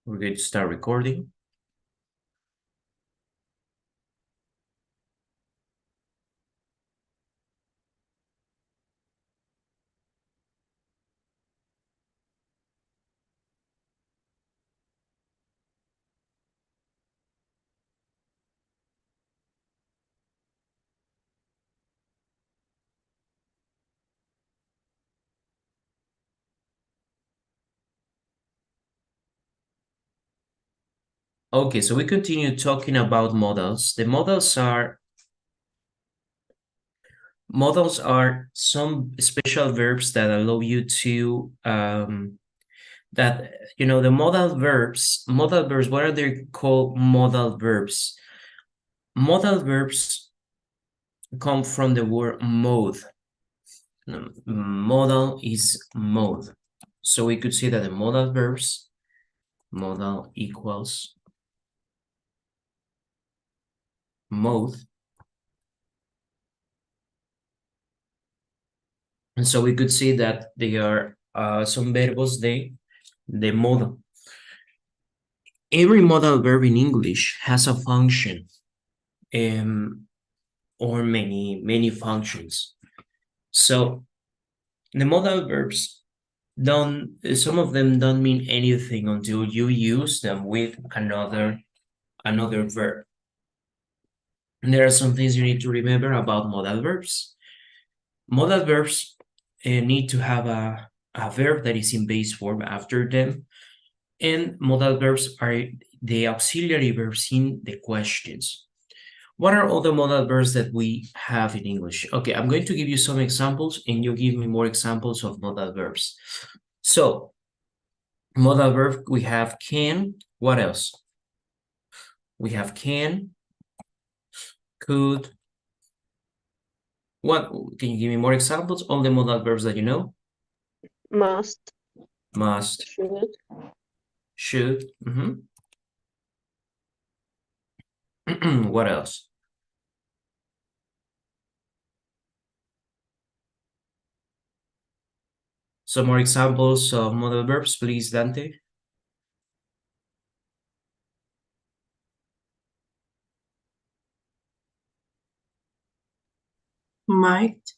We're going to start recording. Okay, so we continue talking about modals. The modals are some special verbs that allow you to the modal verbs, what are they called? Modal verbs. Modal verbs come from the word mode. Modal is mode. So we could say that the modal verbs, modal equals mode. And so we could see that they are some verbos de modo. Every modal verb in English has a function or many functions. So the modal verbs some of them don't mean anything until you use them with another verb. And there are some things you need to remember about modal verbs. Modal verbs need to have a verb that is in base form after them. And modal verbs are the auxiliary verbs in the questions. What are all the modal verbs that we have in English? Okay, I'm going to give you some examples and you give me more examples of modal verbs. So, modal verb, we have can. What else? We have can, could. What? Can you give me more examples? All the modal verbs that you know? Must. Must. Should. What else? Some more examples of modal verbs, please, Dante. Might.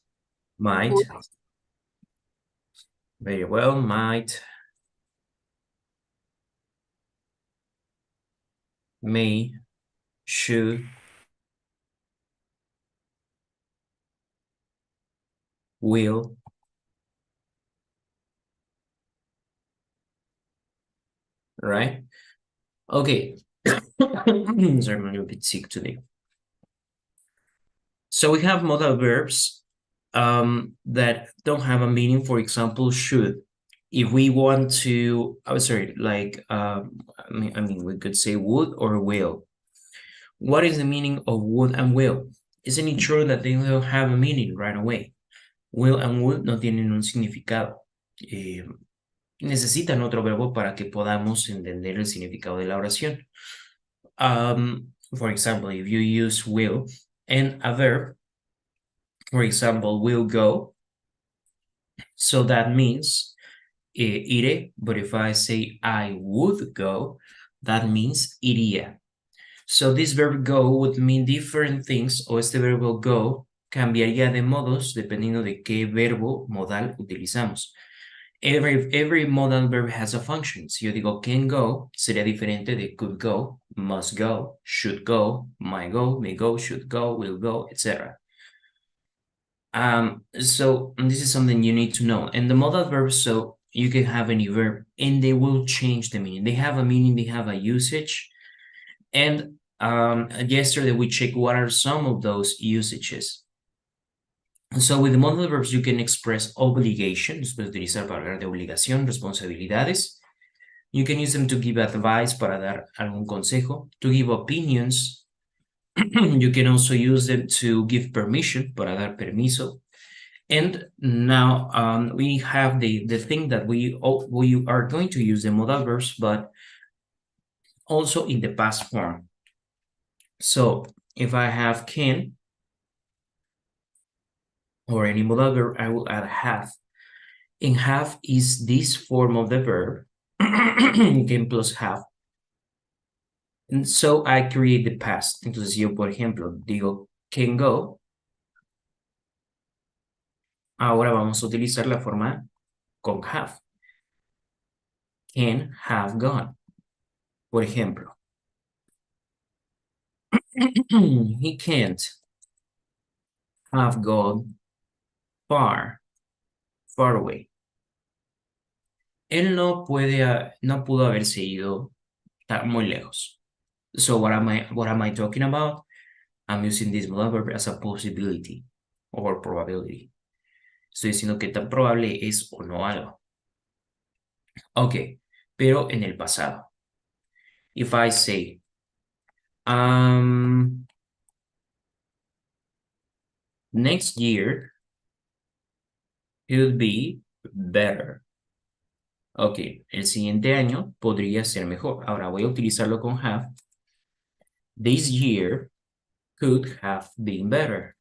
Might. Very well, might. May. Should. Will. Right? Okay. Sorry, I'm a little bit sick today. So we have modal verbs that don't have a meaning. For example, should. If we want to, we could say would or will. What is the meaning of would and will? Isn't it true that they don't have a meaning right away? Will and would no tienen un significado. Necesitan otro verbo para que podamos entender el significado de la oración. For example, if you use will and a verb, for example, will go, so that means iré, but if I say I would go, that means iría. So this verb go would mean different things, o este verbo go cambiaría de modos dependiendo de qué verbo modal utilizamos. Every modal verb has a function. Si yo digo can go, sería diferente de could go, must go, should go, might go, may go, should go, will go, etc. So this is something you need to know. And the modal verbs, so you can have any verb and they will change the meaning. They have a meaning, they have a usage. And yesterday we checked what are some of those usages. So with the modal verbs, you can express obligation, puedes utilizar para hablar de obligación, responsabilidades. You can use them to give advice, para dar algún consejo, to give opinions. You can also use them to give permission, para dar permiso. And now we have the thing that we are going to use the modal verbs, but also in the past form. So if I have can, or any modal verb, I will add have. And have is this form of the verb, can plus have, And so I create the past. Entonces yo, por ejemplo, digo can go. Ahora vamos a utilizar la forma con have. Can have gone. Por ejemplo, he can't have gone far away. Él no pudo haberse ido muy lejos. So what am I talking about? I'm using this modal verb as a possibility or probability. Estoy diciendo que tan probable es o no algo. Ok, pero en el pasado. If I say, next year could be better. Ok, el siguiente año podría ser mejor. Ahora voy a utilizarlo con have. This year could have been better.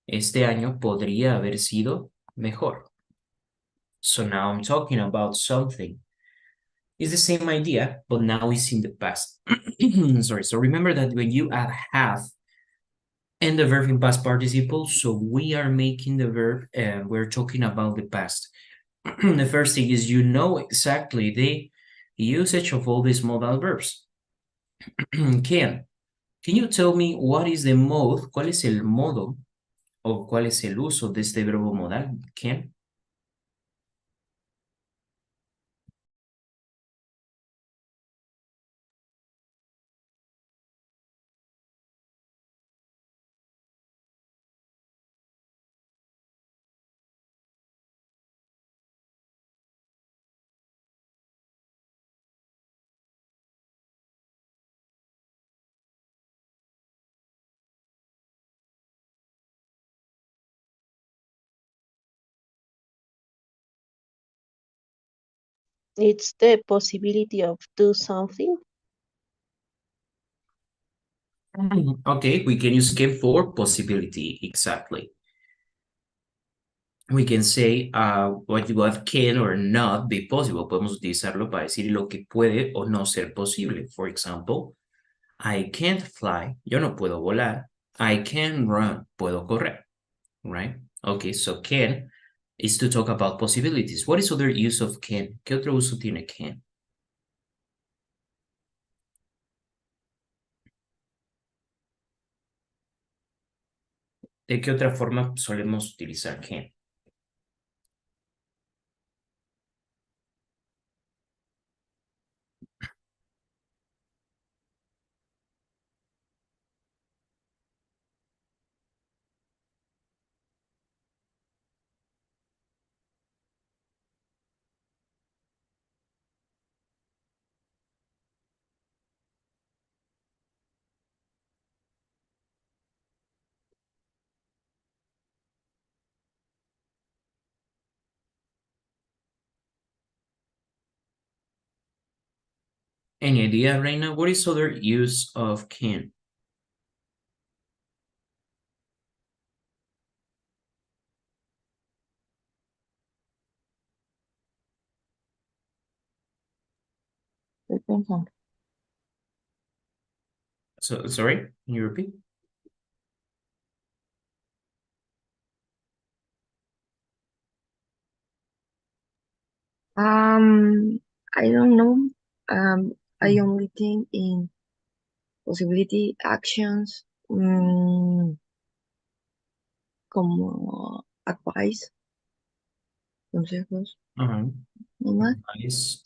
Este año podría haber sido mejor. So now I'm talking about something. It's the same idea, but now it's in the past. Sorry. So remember that when you add have and the verb in past participle, so we are making the verb and we're talking about the past. The first thing is you know exactly the usage of all these modal verbs. Can you tell me what is the mode, cuál es el modo o cuál es el uso de este verbo modal? Can? It's the possibility of do something. Okay, we can use can for possibility, exactly. We can say what can or not be possible. Podemos utilizarlo para decir lo que puede o no ser posible. For example, I can't fly. Yo no puedo volar. I can run. Puedo correr. Right? Okay, so can is to talk about possibilities. What is other use of can? ¿Qué otro uso tiene can? ¿De qué otra forma solemos utilizar can? Any idea, Reina? What is other use of can? Estoy pensando. So, sorry, can you repeat? I don't know. I only think in possibility actions, como advice, consejos, Uh-huh. ¿no más? Nice.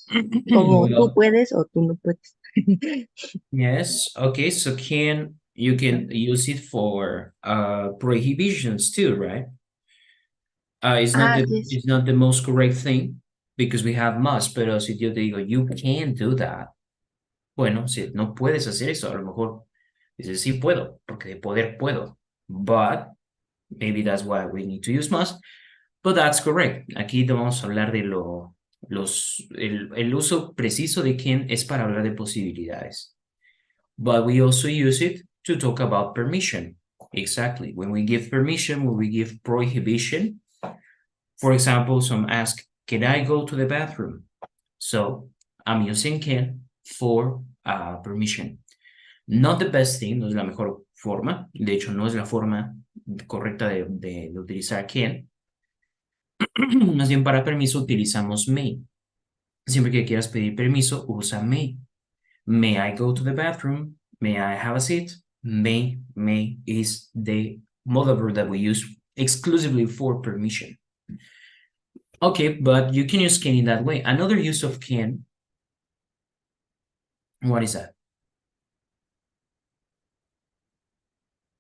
Como tú Well, puedes o tú no puedes. yes. Okay, so you can use it for prohibitions too, right? It's not Yes. it's not the most correct thing because we have must, pero si yo te digo you can't do that, bueno, si no puedes hacer eso, a lo mejor dices sí puedo, porque de poder puedo, but maybe that's why we need to use must, but that's correct. Aquí te vamos a hablar de el uso preciso de can es para hablar de posibilidades. But we also use it to talk about permission. Exactly. When we give permission, when we give prohibition, for example, some ask, can I go to the bathroom? So I'm using can for permission. Not the best thing, no es la mejor forma. De hecho, no es la forma correcta de utilizar can. Más bien para permiso utilizamos may. Siempre que quieras pedir permiso, usa may. May I go to the bathroom? May I have a seat? May is the modal verb that we use exclusively for permission. Okay, but you can use can in that way. Another use of can, what is that?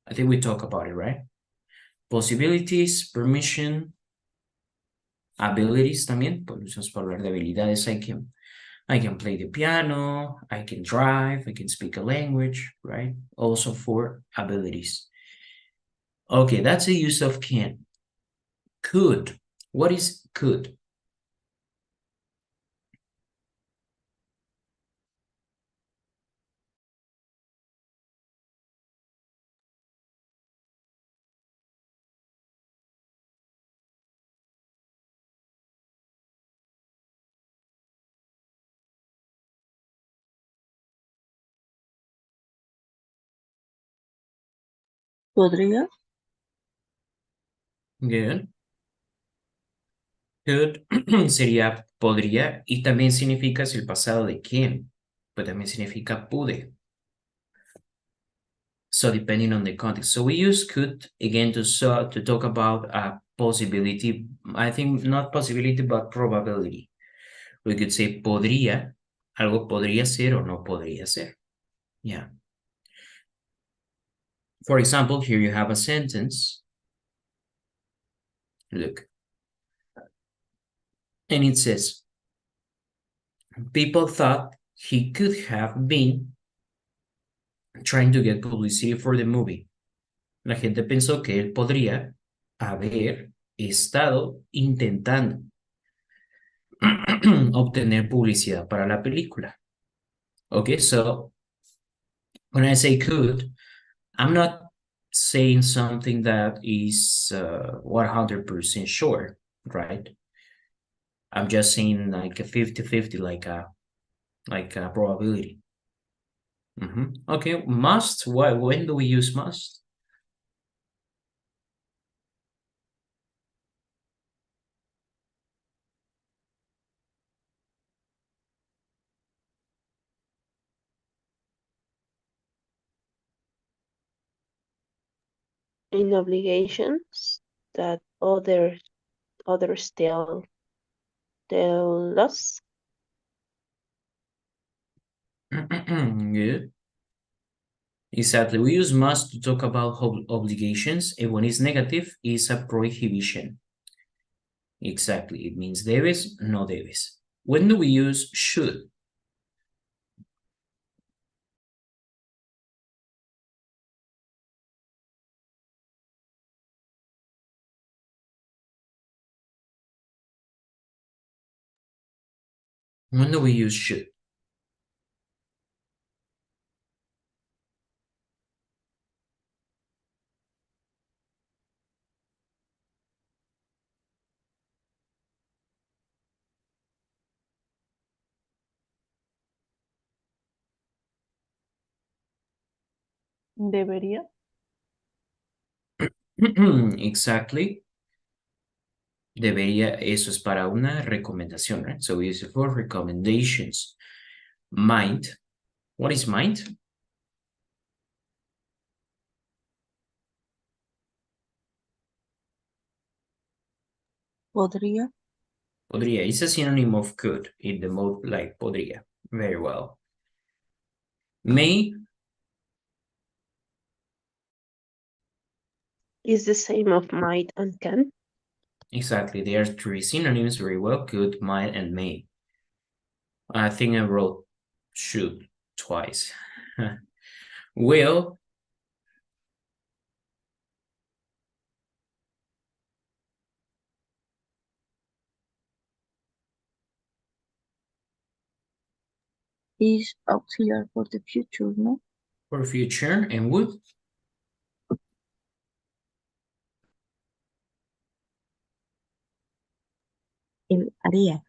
I think we talked about it, right? Possibilities, permission, abilities también. Podemos hablar de habilidades. I can play the piano, I can drive, I can speak a language, right? Also for abilities. Okay, that's the use of can. Could. What is could? ¿Podría? Good. Could sería podría y también significa es el pasado de can, pero también significa pude. So depending on the context. So we use could again to talk about a possibility. I think not possibility, but probability. We could say podría, algo podría ser o no podría ser. Yeah. For example, here you have a sentence. Look. And it says, people thought he could have been trying to get publicity for the movie. La gente pensó que él podría haber estado intentando obtener publicidad para la película. Okay, so when I say could, I'm not saying something that is 100% sure, right? I'm just saying like a 50-50, like a probability. Okay, must. Why? When do we use must? In obligations that others tell us. Good. Exactly. We use must to talk about obligations, and when it's negative, it's a prohibition. Exactly. It means debes, no debes. When do we use should? When do we use should? Debería. Exactly. Debería, eso es para una recomendación, right? So we use it for recommendations. Might. What is might? Podría. Podría. It's a synonym of could in the mode like podría. Very well. May. Is the same of might and can. Exactly. There are three synonyms very well. Could, might, and may. I think I wrote should twice. Will. Is auxiliar for the future, no? For future, and would. El haría.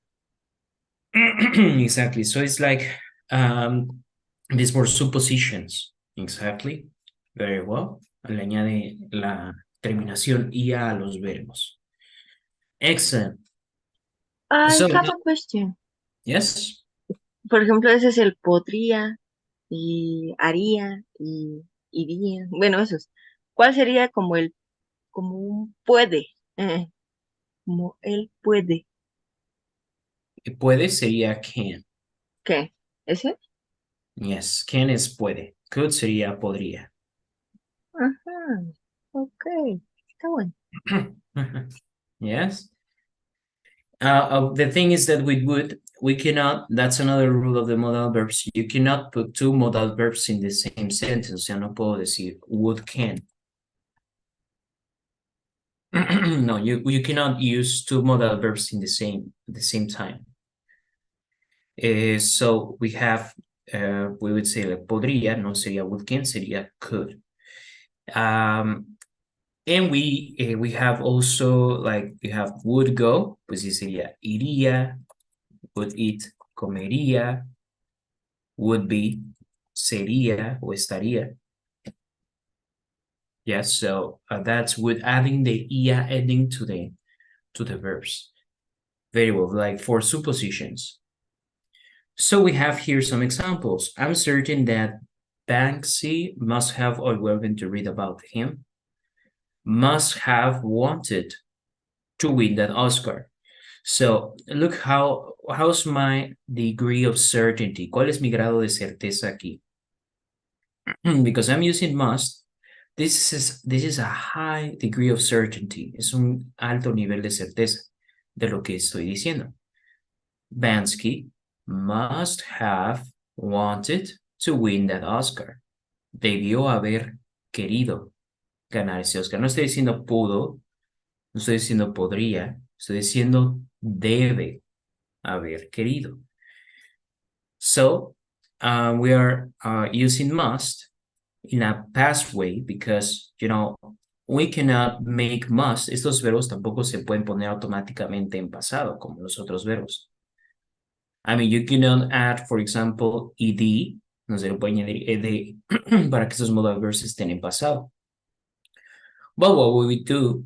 Exactly. So it's like these were suppositions. Exactly. Very well. Le añade la terminación IA a los verbos. Excellent. I So, have a question. yes. Por ejemplo, ese es el podría y haría y iría. Bueno, esos. ¿Cuál sería como como un puede? Como él puede. Puede sería can. ¿Qué? ¿Ese? Yes, can es puede. Could sería podría. Ajá. Ok. Está bueno. Yes. The thing is that with would, we cannot, that's another rule of the modal verbs. You cannot put two modal verbs in the same sentence. O sea, no puedo decir would can. No, you cannot use two modal verbs in the same time. So we have, we would say like podría, no sería would can, sería could. And we have also like we have would go, pues sí sería iría, would eat, comería, would be, sería o estaría. Yes, so that's with adding the ia ending to the verbs. Very well, like for suppositions. So we have here some examples. I'm certain that Banksy must have, or we're going to read about him, must have wanted to win that Oscar. So look how's my degree of certainty. ¿Cuál es mi grado de certeza aquí? Because I'm using must, this is a high degree of certainty. Es un alto nivel de certeza de lo que estoy diciendo. Bansky must have wanted to win that Oscar. Debió haber querido ganar ese Oscar. No estoy diciendo pudo, no estoy diciendo podría, estoy diciendo debe haber querido. So we are using must in a past way because, we cannot make must. Estos verbos tampoco se pueden poner automáticamente en pasado como los otros verbos. I mean, you cannot add, for example, ed, no se le puede añadir ed para que esos modal verbs estén en pasado. But what we would do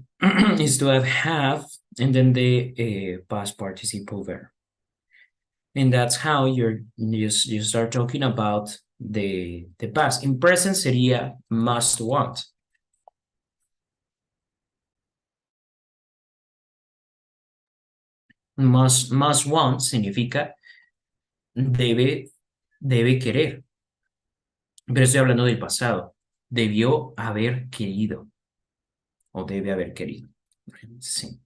is to have and then the past participle verb. And that's how you start talking about the past. In present sería must want. Must want significa debe querer. Pero estoy hablando del pasado. Debió haber querido. O debe haber querido. Sí.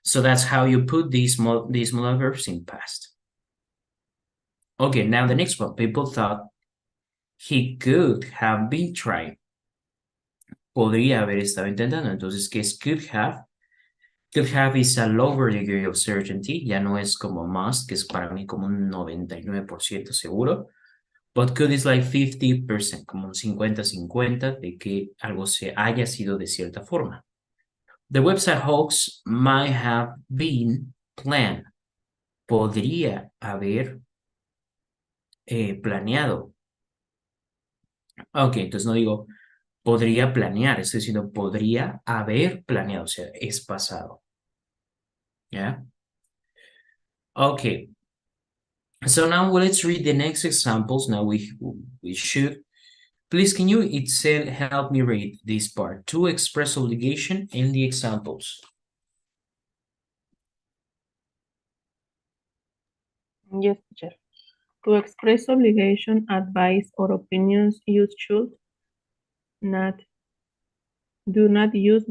So that's how you put these modal verbs in past. Okay, now the next one. People thought he could have been trying. Podría haber estado intentando. Entonces, ¿qué es could have? Could have is a lower degree of certainty. Ya no es como must, que es para mí como un 99% seguro. But could is like 50%, como un 50-50 de que algo se haya sido de cierta forma. The website hoax might have been planned. Podría haber planeado. Ok, entonces no digo podría planear, estoy diciendo podría haber planeado, o sea, es pasado. ¿Ya? Okay. So now let's read the next examples. Now we should. Please, can you Itzel help me read this part? To express obligation and the examples. Yes, teacher. To express obligation, advice, or opinions, you should not do not use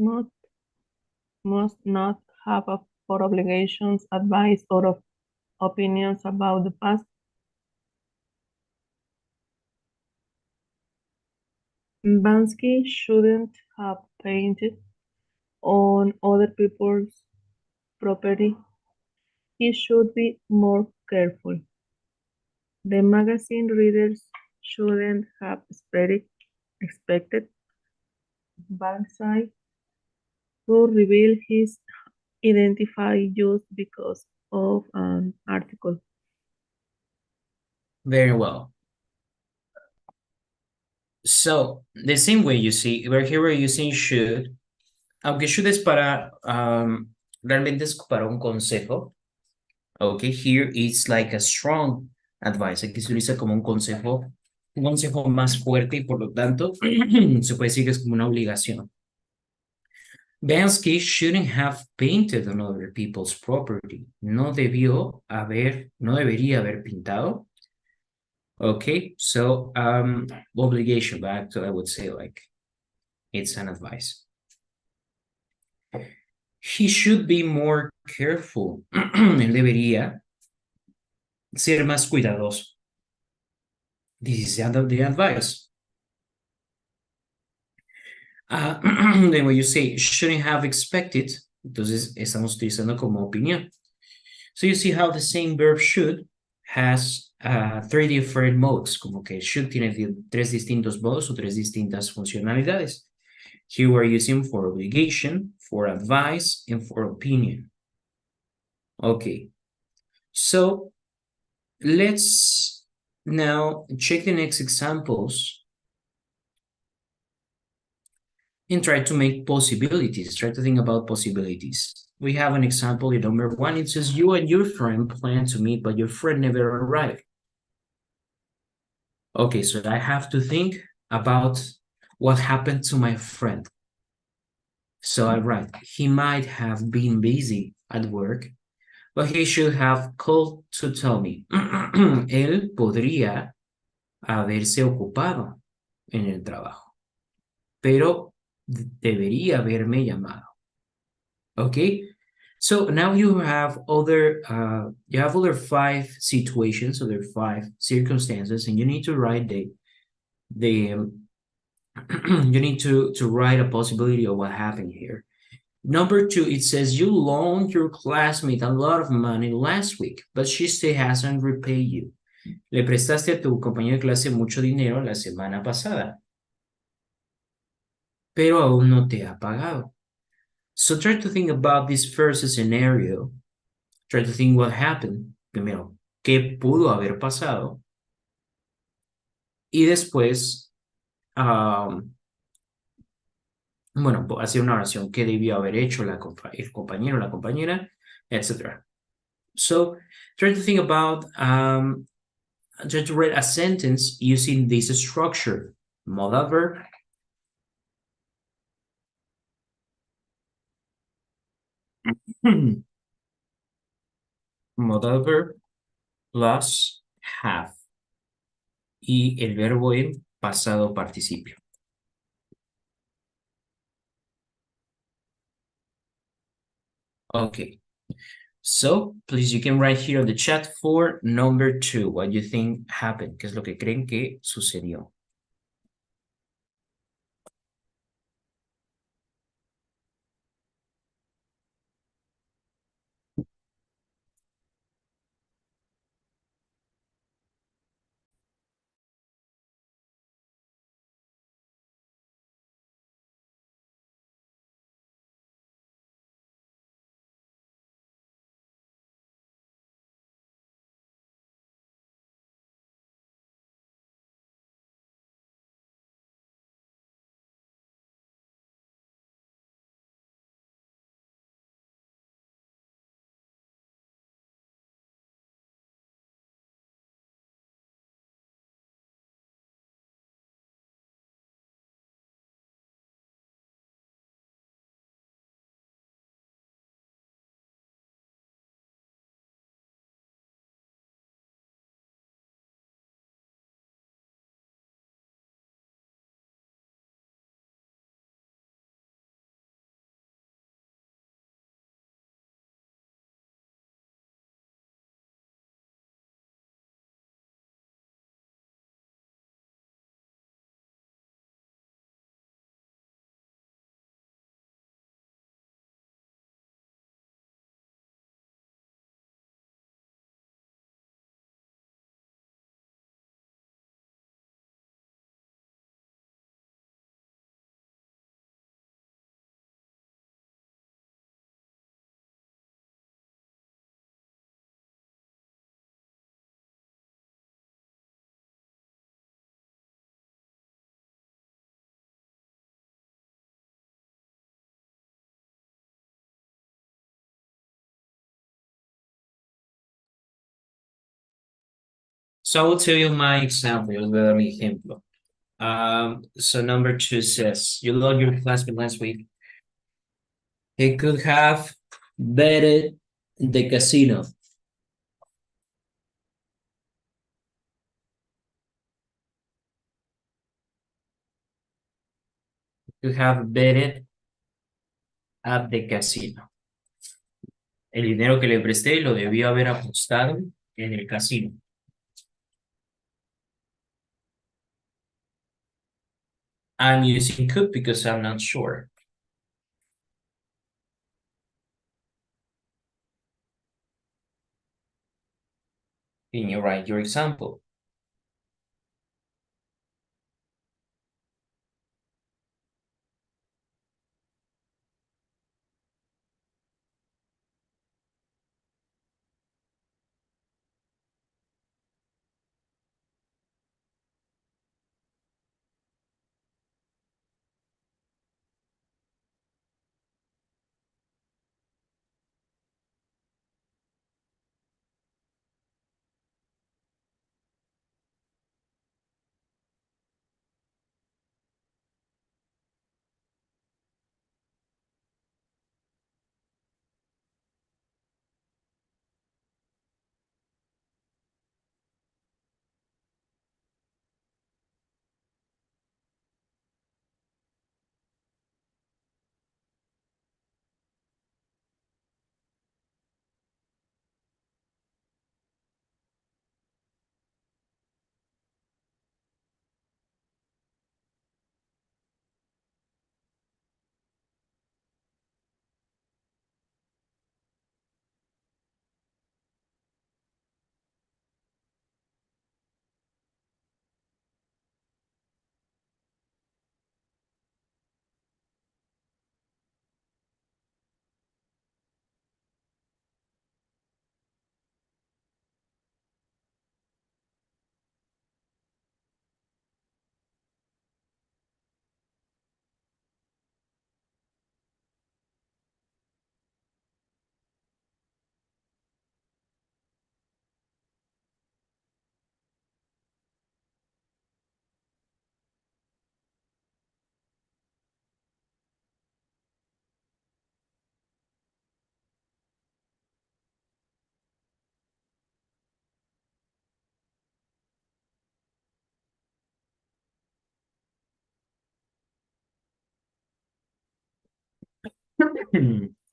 must not have for obligations, advice, or opinions about the past. Bansky shouldn't have painted on other people's property. He should be more careful. The magazine readers shouldn't have expected Banksy to reveal his identity just because of an article. Very well. So, the same way you see, here we're using should, aunque should es para, realmente es para un consejo. Okay, here it's like a strong advice. Aquí se utiliza como un consejo más fuerte y por lo tanto se puede decir que es como una obligación. Bansky shouldn't have painted on other people's property. No debería haber pintado. Okay, so obligation, back to I would say like it's an advice. He should be more careful. Él debería ser más cuidadoso. This is the advice. Then when you say shouldn't have expected, entonces estamos utilizando como opinión. So you see how the same verb should has three different modes, como que should tiene tres distintos modos o tres distintas funcionalidades. Here we're using for obligation, for advice, and for opinion. Okay, so let's now check the next examples and try to make possibilities, try to think about possibilities. We have an example in number 1. It says, you and your friend plan to meet, but your friend never arrived. Okay, so I have to think about what happened to my friend. So I write, he might have been busy at work, but he should have called to tell me. Él podría haberse ocupado en el trabajo, pero debería haberme llamado. Okay, so now you have other 5 situations, other 5 circumstances, and you need to write you need to write a possibility of what happened here. Number 2, it says you loaned your classmate a lot of money last week, but she still hasn't repaid you. Le prestaste a tu compañero de clase mucho dinero la semana pasada, pero aún no te ha pagado. So try to think about this first scenario. Try to think what happened. Primero, ¿qué pudo haber pasado? Y después, bueno, hacer una oración. ¿Qué debió haber hecho el compañero, la compañera, etc. So, try to think about, try to write a sentence using this structure. Modal verb. Modal verb plus have. Y el verbo en pasado participio. Okay. So, please, you can write here on the chat for number 2, what you think happened, qué es lo que creen que sucedió. So I will tell you my example. Yo les voy a dar mi ejemplo. So number two says, you lost your classmate last week. He could have betted the casino. Could have betted at the casino. El dinero que le presté lo debió haber apostado en el casino. I'm using could because I'm not sure. Can you write your example?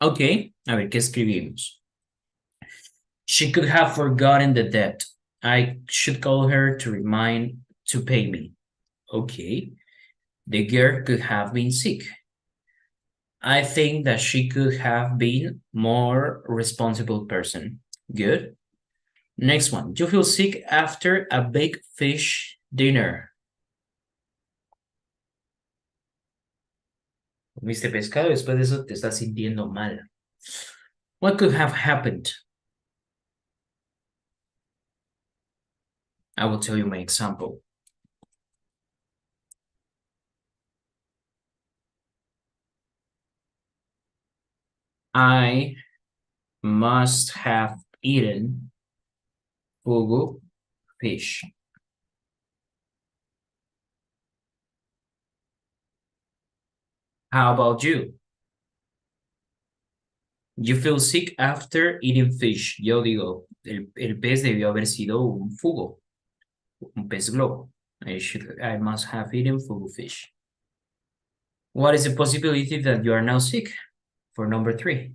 Ok, a ver, ¿qué escribimos? She could have forgotten the debt. I should call her to remind to pay me. Okay. The girl could have been sick. I think that she could have been more responsible person. Good. Next one. You feel sick after a big fish dinner. Comiste pescado, después de eso te estás sintiendo mal. What could have happened? I will tell you my example. I must have eaten fugu fish. How about you? You feel sick after eating fish. Yo digo, el pez debió haber sido un fugo, un pez globo. I must have eaten fugu fish. What is the possibility that you are now sick? For number three.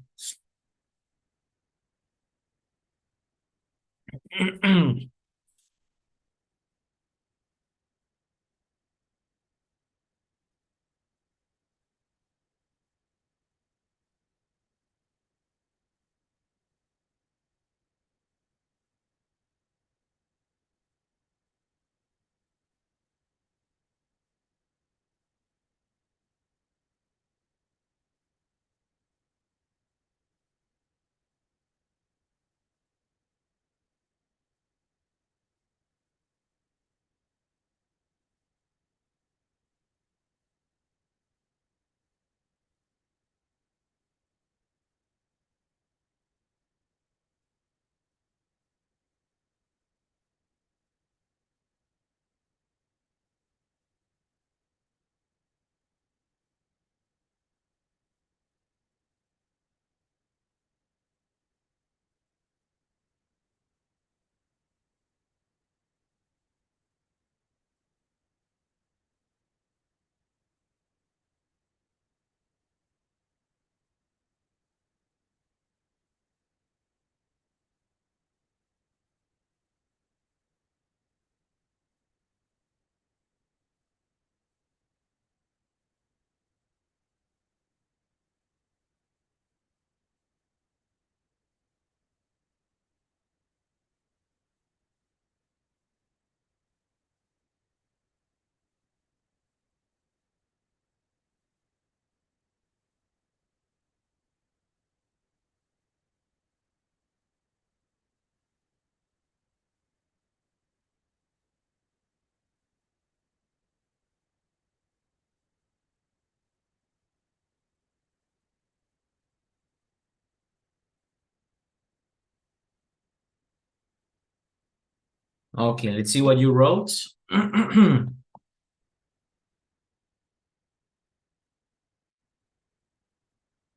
Okay, let's see what you wrote.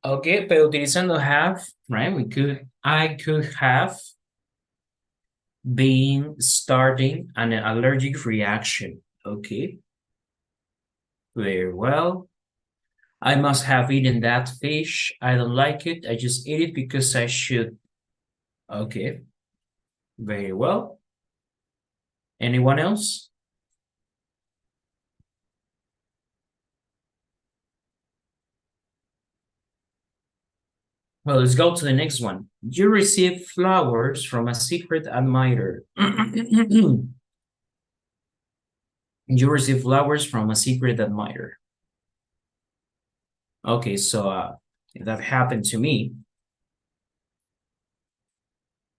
Okay, pero utilizando have, right? I could have been starting an allergic reaction. Okay. Very well. I must have eaten that fish. I don't like it. I just eat it because I should. Okay. Very well. Anyone else? Well, let's go to the next one. You received flowers from a secret admirer. You received flowers from a secret admirer. Okay, so if that happened to me,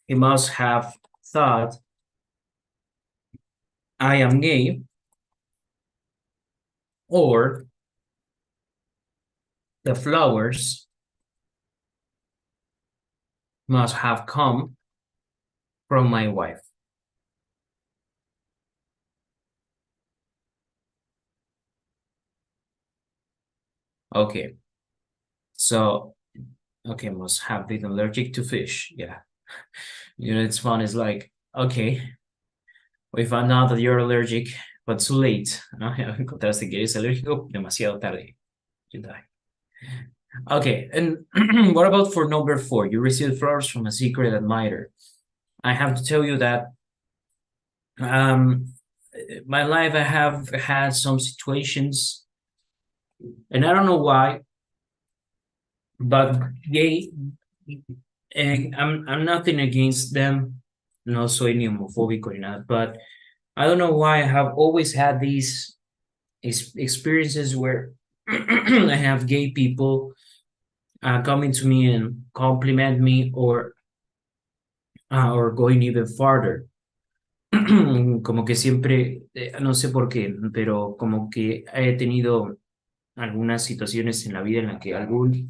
he must have thought I am gay, or the flowers must have come from my wife. Okay, so, okay, must have been allergic to fish. Yeah, you know, it's fun. It's like, okay, we found out that you're allergic, but too late, ¿no? Encontraste que eres alérgico demasiado tarde. You die. Okay, and what about for number 4? You received flowers from a secret admirer. I have to tell you that my life, I have had some situations, and I don't know why, but gay, and I'm nothing against them, no soy ni homofóbico ni nada, but I don't know why I have always had these experiences where I have gay people coming to me and compliment me, or going even farther. Como que siempre, no sé por qué, pero como que he tenido algunas situaciones en la vida en la que alguna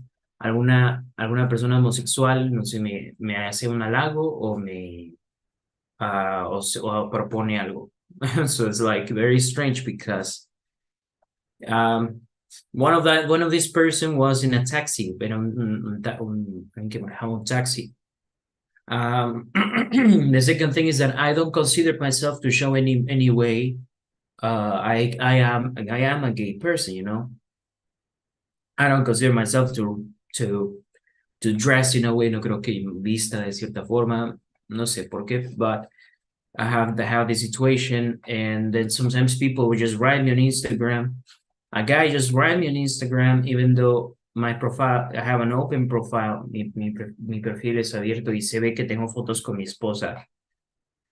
persona homosexual, no sé, me hace un halago o propone algo. So it's like very strange because one of this person was in a taxi, pero en que manejaba un taxi. The second thing is that I don't consider myself to show any way I am a gay person, you know. I don't consider myself to dress in a way, no creo que vista de cierta forma, no sé por qué, but I have this situation, and then sometimes people would just write me on Instagram. A guy just write me on Instagram, even though my profile, I have an open profile, mi perfil es abierto y se ve que tengo fotos con mi esposa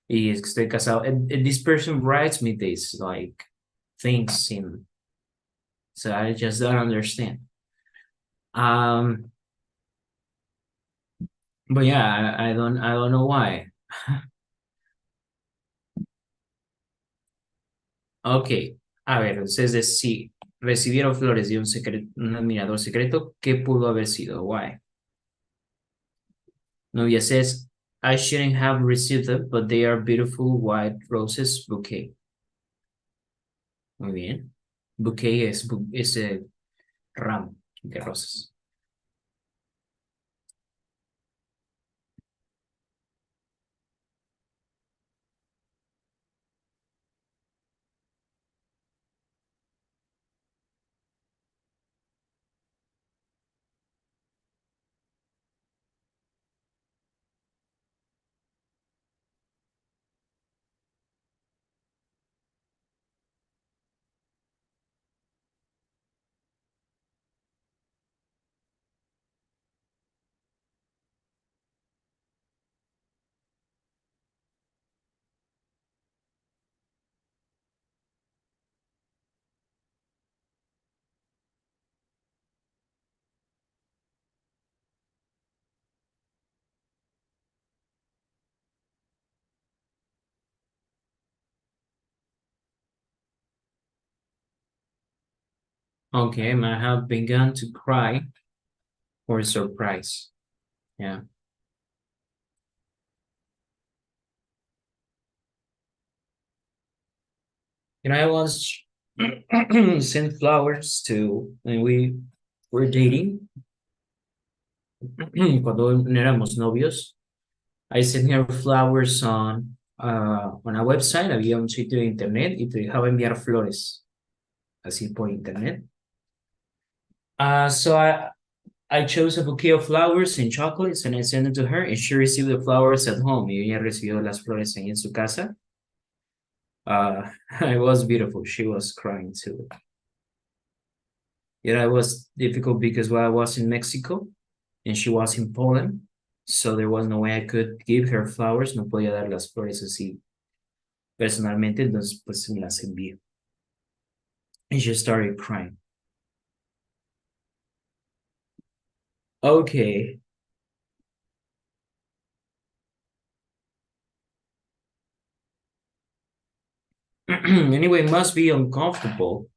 y es que estoy casado. And this person writes me this, like, things in, so I just don't understand. But yeah, I don't know why. Ok, a ver, entonces si recibieron flores de un admirador secreto, ¿qué pudo haber sido? Why? Novia says, I shouldn't have received them, but they are beautiful white roses bouquet. Muy bien. Bouquet es ramo de rosas. Okay, I have begun to cry for surprise. Yeah. I once sent flowers to, when we were dating, cuando éramos novios. I sent her flowers on a website, había un sitio de internet y te dejaba enviar flores, así por internet. So I chose a bouquet of flowers and chocolates and I sent it to her and she received the flowers at home. Y ella recibió las flores ahí en su casa. It was beautiful. She was crying too. It was difficult because I was in Mexico and she was in Poland. So there was no way I could give her flowers. No podía dar las flores así personalmente. Entonces, pues me las envió. And she started crying. Okay. Anyway, it must be uncomfortable.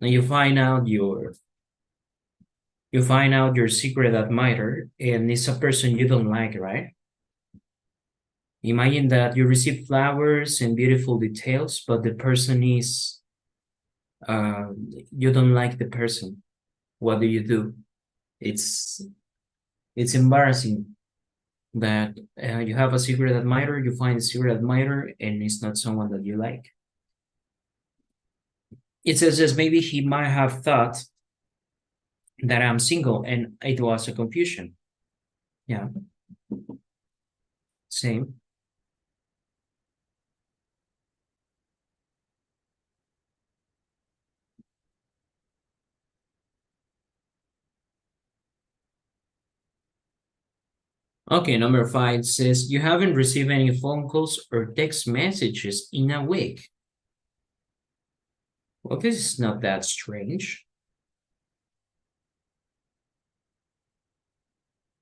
And you find out your secret admirer, and it's a person you don't like, right? Imagine that you receive flowers and beautiful details, but the person is you don't like the person. What do you do? It's it's embarrassing that you have a secret admirer, you find a secret admirer, and it's not someone that you like. It says as maybe he might have thought that I'm single, and it was a confusion. Yeah, same. Okay, number 5 says you haven't received any phone calls or text messages in a week. Well, this is not that strange.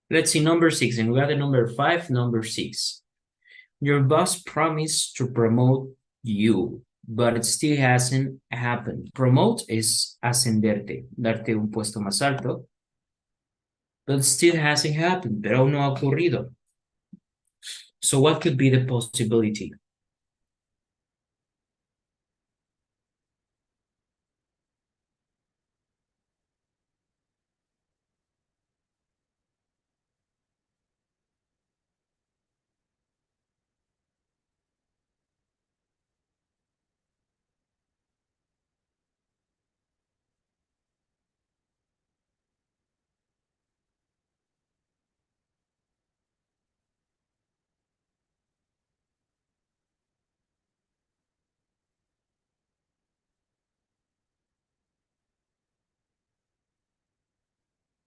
Let's see number 6, and we got the number 5, number 6. Your boss promised to promote you, but it still hasn't happened. Promote is ascenderte, darte un puesto más alto, but it still hasn't happened, pero aún no ha ocurrido. So what could be the possibility?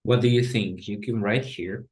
What do you think? You can write here.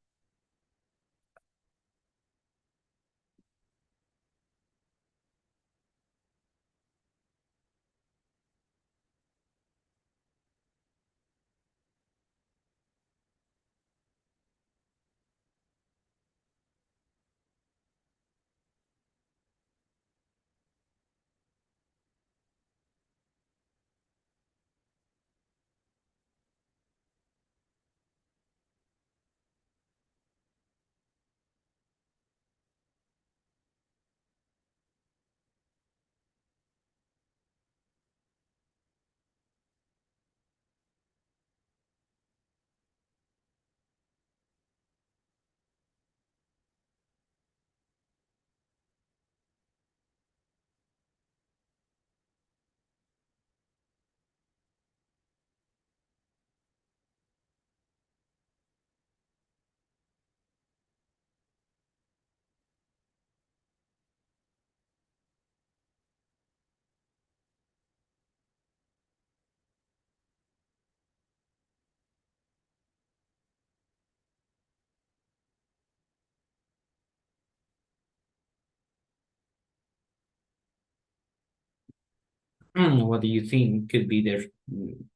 What do you think could be there?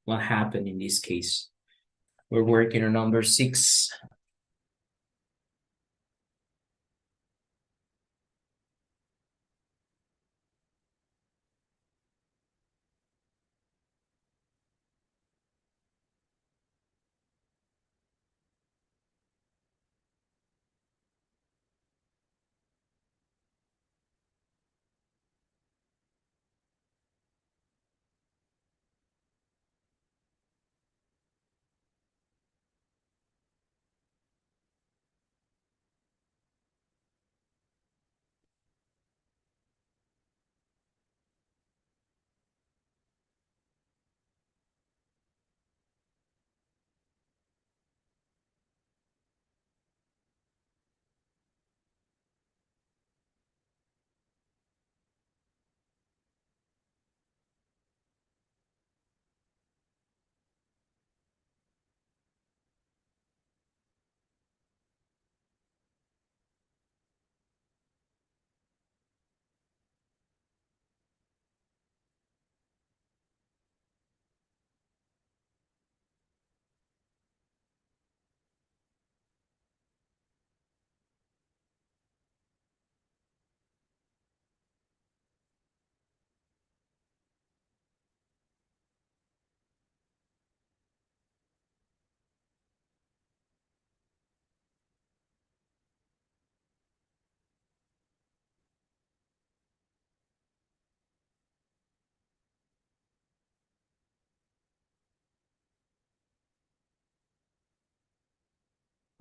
What happened in this case? We're working on number 6.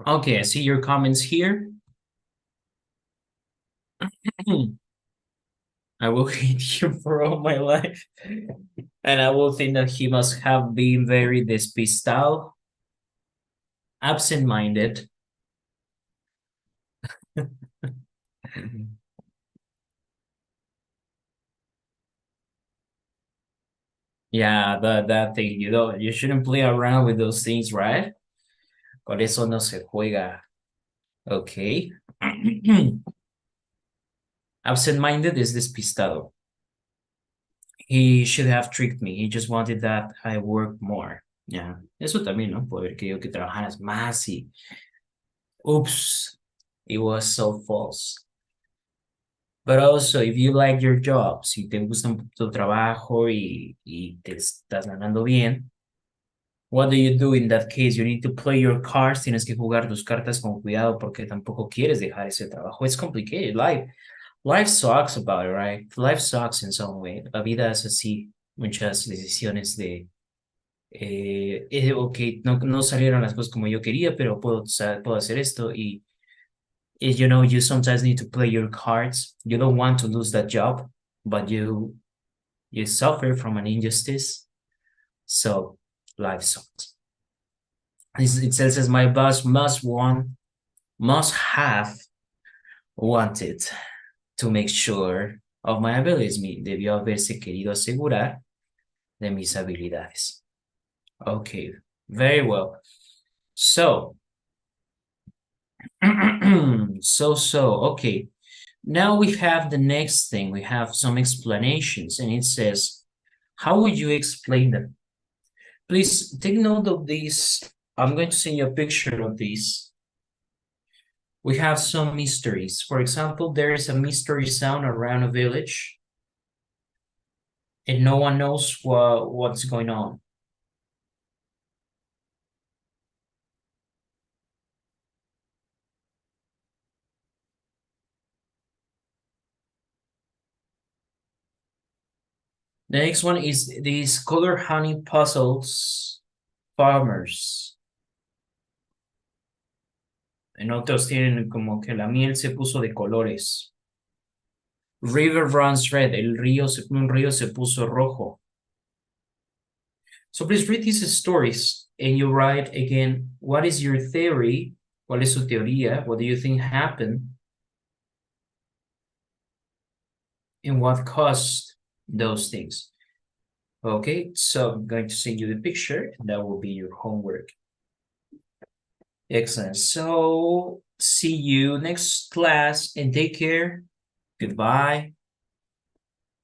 Okay, I see your comments here. I will hate him for all my life. And I will think that he must have been very despistado, absent-minded. Yeah, that thing, you shouldn't play around with those things, right? Por eso no se juega. Okay. Absent-minded is despistado. He should have tricked me. He just wanted that I work more. Yeah. Eso también, ¿no? Puede haber querido que trabajaras más y... Oops. It was so false. But also, if you like your job, si te gusta tu trabajo y te estás ganando bien, what do you do in that case? You need to play your cards, tienes que jugar tus cartas con cuidado porque tampoco quieres dejar ese trabajo. It's complicated. Life sucks about it, right? Life sucks in some way. La vida es así, muchas decisiones de, ok, no salieron las cosas como yo quería, pero puedo hacer esto y you sometimes need to play your cards. You don't want to lose that job, but you suffer from an injustice. So life sucks. It says my boss must have wanted to make sure of my abilities. Debió haberse querido asegurar de mis habilidades. Okay, very well. So, okay. Now we have the next thing. We have some explanations, and it says, how would you explain them? Please take note of these. I'm going to send you a picture of these. We have some mysteries. For example, there is a mystery sound around a village, and no one knows what's going on. The next one is these color honey puzzles farmers. En otros tienen como que la miel se puso de colores. River runs red. Un río se puso rojo. So please read these stories and you write again, what is your theory? ¿Cuál es su teoría? What do you think happened? And what caused those things? Okay, so I'm going to send you the picture and that will be your homework. Excellent. So see you next class and take care. Goodbye.